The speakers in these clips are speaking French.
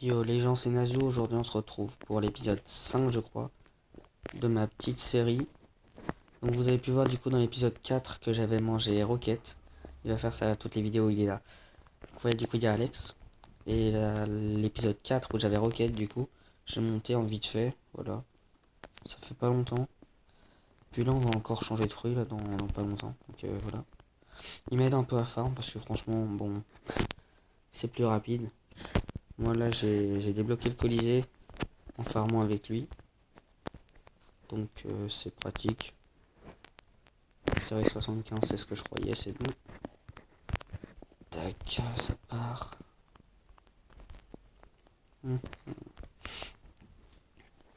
Yo les gens, c'est Nazio. Aujourd'hui on se retrouve pour l'épisode 5 je crois de ma petite série. Donc vous avez pu voir du coup dans l'épisode 4 que j'avais mangé Rocket. Il va faire ça à toutes les vidéos où il est là. Donc ouais, du coup il y a Alex. Et l'épisode 4 où j'avais Rocket du coup, j'ai monté en vite fait, voilà. Ça fait pas longtemps. Puis là on va encore changer de fruit là dans pas longtemps. Donc voilà. Il m'aide un peu à farm parce que franchement bon c'est plus rapide. Moi là j'ai débloqué le Colisée en farmant avec lui. Donc c'est pratique. Série 75 c'est ce que je croyais, c'est bon. Tac, ça part.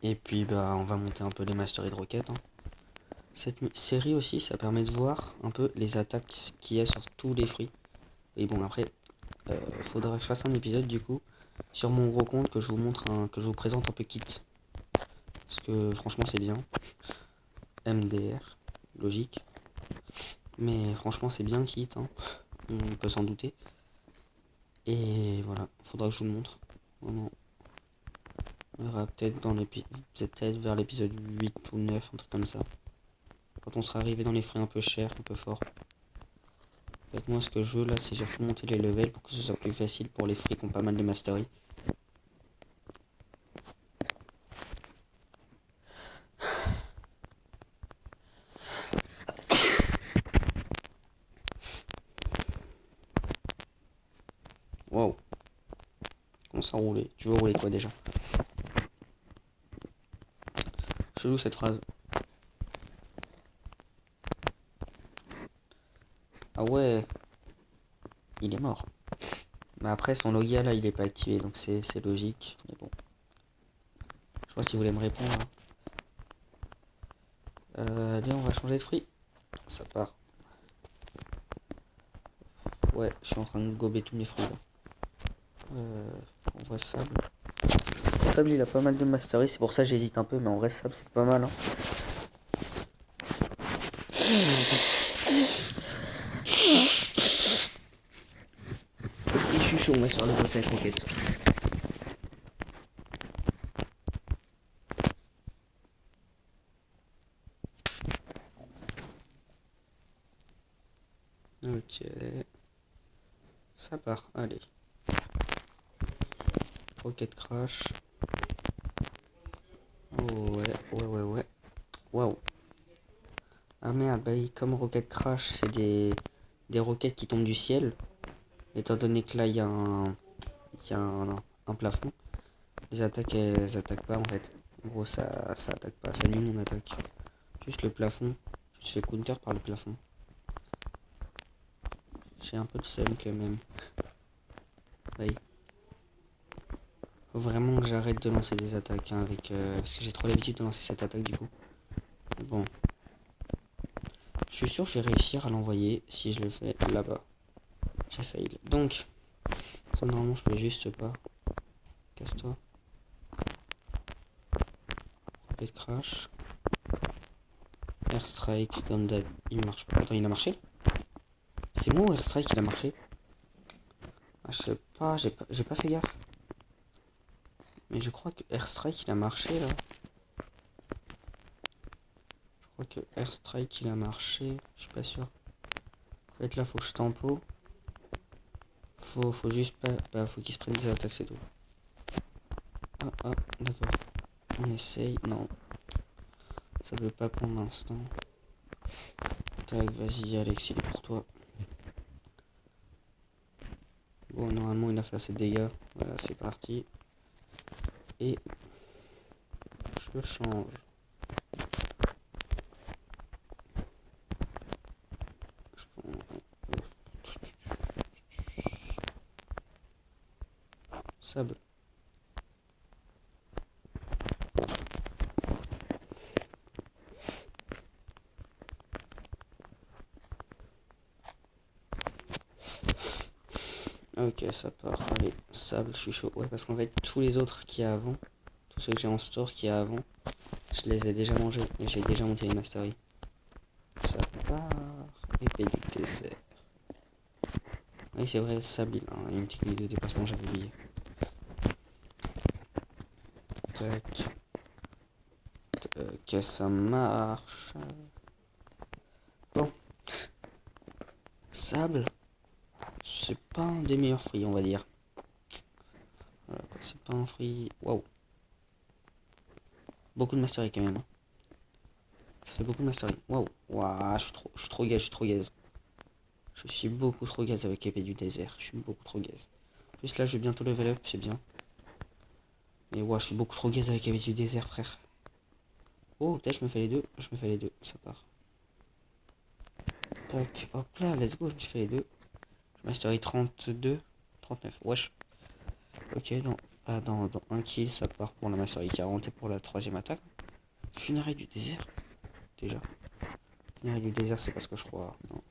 Et puis bah on va monter un peu les masteries de roquettes. Cette série aussi ça permet de voir un peu les attaques qu'il y a sur tous les fruits. Et bon après faudra que je fasse un épisode du coup sur mon gros compte que je vous montre que je vous présente un peu kit. Parce que franchement c'est bien. MDR, logique. Mais franchement c'est bien kit, hein. On peut s'en douter. Et voilà, faudra que je vous le montre. Vraiment. On verra peut-être peut-être vers l'épisode 8 ou 9, un truc comme ça. Quand on sera arrivé dans les fruits un peu chers, un peu forts. En fait, moi ce que je veux là c'est surtout monter les levels pour que ce soit plus facile pour les fruits qui ont pas mal de mastery. Waouh. Comment ça rouler? Tu veux rouler quoi déjà? Chelou cette phrase. Ah ouais. Il est mort. Mais après son logia là il est pas activé donc c'est logique. Mais bon. Je sais pas s'il voulait me répondre. Allez on va changer de fruit. Ça part. Ouais, je suis en train de gober tous mes fruits là. On voit Sable. Sable il a pas mal de mastery, c'est pour ça que j'hésite un peu, mais en vrai Sable c'est pas mal, hein. Si je suis chaud, on va se faire le boss avec Rocket. Ok, ça part, allez. Rocket crash. Oh ouais. Waouh. Ah merde, bah comme Rocket crash, c'est des roquettes qui tombent du ciel. Étant donné que là il y a un plafond. Les attaques elles attaquent pas en fait. En gros ça attaque pas, ça nuit mon attaque. Juste le plafond. Je fais counter par le plafond. J'ai un peu de seum quand même. Oui. Faut vraiment que j'arrête de lancer des attaques hein, avec parce que j'ai trop l'habitude de lancer cette attaque du coup. Bon. Je suis sûr que je vais réussir à l'envoyer si je le fais là-bas. J'ai fail. Donc, ça normalement je peux juste pas. Casse-toi. Rocket crash. Airstrike comme d'hab. Il marche pas. Attends, il a marché? C'est moi ou Airstrike il a marché? Ah, je sais pas, j'ai pas fait gaffe. Mais je crois que Airstrike il a marché là. Je crois que Airstrike il a marché. Je suis pas sûr. En fait là faut que je tempo. Faut juste pas. Bah faut qu'il se prenne des attaques, c'est tout. Ah, d'accord. On essaye. Non. Ça veut pas pour l'instant. Tac, vas-y Alex, il est pour toi. Bon, normalement il a fait assez de dégâts. Voilà, c'est parti. Et je change. Sable. Ok, ça part. Allez, sable, je suis chaud. Ouais, parce qu'en fait, tous les autres qu'il y a avant, tous ceux que j'ai en store qu'il y a avant, je les ai déjà mangés et j'ai déjà monté les mastery. Ça part. Épée du désert. Oui, c'est vrai, sable, il a une technique de déplacement, j'avais oublié. Tac. Que ça marche. Bon. Sable. C'est pas un des meilleurs fruits, on va dire. Voilà, c'est pas un fruit. Waouh. Beaucoup de mastery quand même. Ça fait beaucoup de mastery. Waouh. Waouh, je suis trop gaze, je suis trop gaze. Je suis beaucoup trop gaze avec épée du désert. Je suis beaucoup trop gaze. Juste là, je vais bientôt level up, c'est bien. Mais ouais, je suis beaucoup trop gaze avec épée du désert, frère. Oh, peut-être je me fais les deux. Je me fais les deux, ça part. Tac, hop là, let's go, je me fais les deux. Mastery 32, 39, wesh. Ok, dans un kill, ça part pour la mastery 40 et pour la troisième attaque. Funérailles du désert, déjà. Funérailles du désert, c'est pas ce que je crois. Non.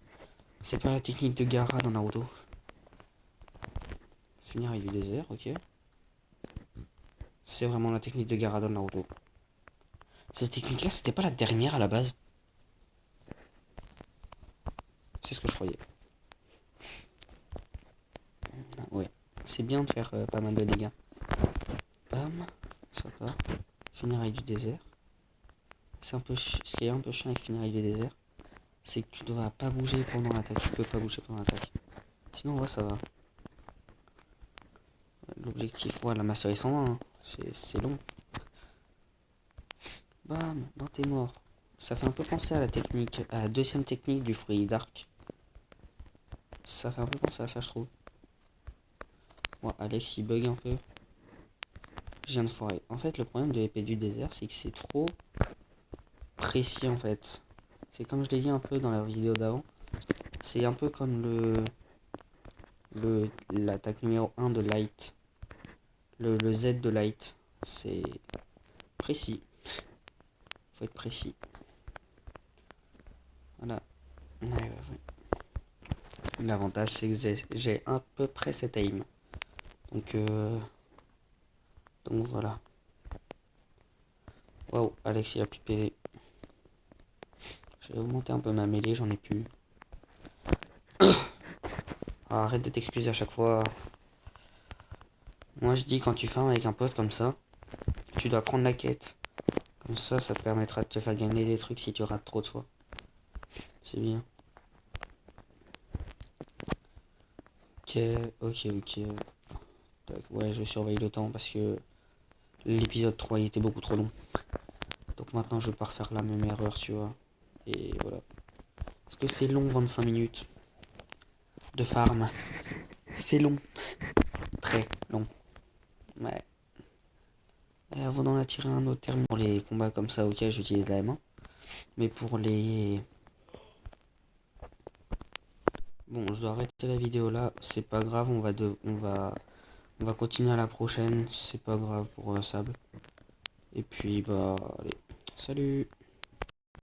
C'est pas la technique de Gaara dans Naruto. Funérailles du désert, ok. C'est vraiment la technique de Gaara dans Naruto. Cette technique-là, c'était pas la dernière à la base. C'est ce que je croyais. Ouais, c'est bien de faire pas mal de dégâts. Bam, ça part. Funérailles du désert. C'est un peu ce qui est un peu chiant avec Funérailles du désert, c'est que tu dois pas bouger pendant l'attaque. Tu peux pas bouger pendant l'attaque. Sinon, ouais, ça va. L'objectif, ouais, la mastery 120, hein. C'est long. Bam, dans tes morts. Ça fait un peu penser à la technique, à la deuxième technique du fruit dark. Ça fait un peu penser à ça, je trouve. Ouais, Alex, il bug un peu. Je viens de foirer. En fait, le problème de l'épée du désert, c'est que c'est trop précis, en fait. C'est comme je l'ai dit un peu dans la vidéo d'avant. C'est un peu comme l'attaque numéro 1 de Light. Le Z de Light. C'est précis. Faut être précis. Voilà. Ouais. L'avantage, c'est que j'ai à peu près cette aim. Donc voilà. Waouh, Alex, il a plus de PV. J'ai augmenté un peu ma mêlée, j'en ai plus. Arrête de t'excuser à chaque fois. Moi, je dis quand tu farmes avec un pote comme ça, tu dois prendre la quête. Comme ça te permettra de te faire gagner des trucs si tu rates trop de fois. C'est bien. Ok. Tac, ouais, je surveille le temps parce que l'épisode 3 il était beaucoup trop long. Donc maintenant je vais pas refaire la même erreur, tu vois. Et voilà. Parce que c'est long 25 minutes de farm. C'est long. Très long. Ouais. Et avant d'en attirer un autre terme pour les combats comme ça, ok, j'utilise la main. Mais pour les... Bon, je dois arrêter la vidéo là. C'est pas grave, on va continuer à la prochaine. C'est pas grave pour Sable. Et puis, bah, allez. Salut!